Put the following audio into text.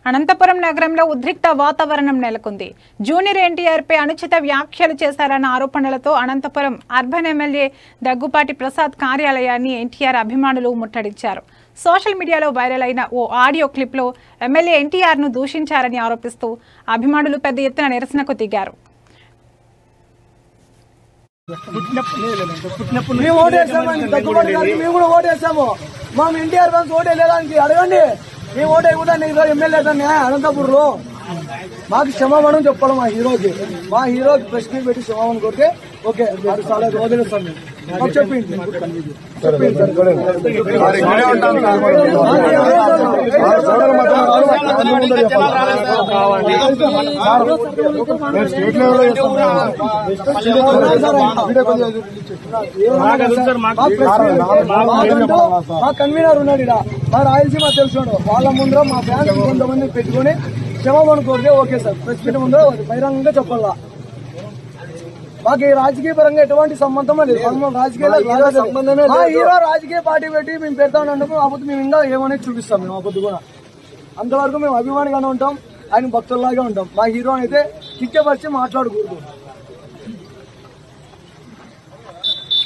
అనంతపురం నగరంలో ఉద్రిక్త వాతావరణం నెలకొంది. జూనియర్ ఎన్టీఆర్ పై అనుచిత వ్యాఖ్యలు చేశారన్న ఆరోపణలతో అనంతపురం అర్బన్ ఎమ్మెల్యే దగ్గుపాటి ప్రసాద్ కార్యాలయాన్ని ఎన్టీఆర్ అభిమానులు ముట్టడించారు. సోషల్ మీడియాలో వైరల్ అయిన ఓ ఆడియో క్లిప్లో ఎమ్మెల్యే ఎన్టీఆర్ ను దూషించారని ఆరోపిస్తూ అభిమానులు పెద్ద ఎత్తున నిరసనకు దిగారు. మేము ఓటే కూడా ఎమ్మెల్యే అనంతపూర్ లో మాకు క్షమాపణ చెప్పాలి. మా హీరోకి ప్రెస్ మీట్ పెట్టి క్షమాపణ కొడితే ఓకే చాలా వదిలేస్తాం మేము చెప్పింది. మా కన్వీనర్ ఉన్నాడు ఇక్కడ, మా రాయలసీమ తెలుసు. వాళ్ళ ముందర మా ఫ్యాన్స్ కొంతమంది పెట్టుకుని క్షమాపణ కోరితే ఓకే సార్. ప్రెస్ మీట్ ముందర బహిరంగంగా చెప్పాలా. మాకు ఈ రాజకీయ పరంగా ఎటువంటి సంబంధం లేదు. మా హీరో రాజకీయ పార్టీ పెట్టి మేము పెడతామన్నప్పుడు అప్పుడు మేము ఇంకా ఏమనేది చూపిస్తాం. మేము అప్పుడు కూడా అంతవరకు మేము అభిమానిగానే ఉంటాం, ఆయన భక్తుల్లాగా ఉంటాం. మా హీరో అయితే కిచ్చపరిచి మాట్లాడకూడదు.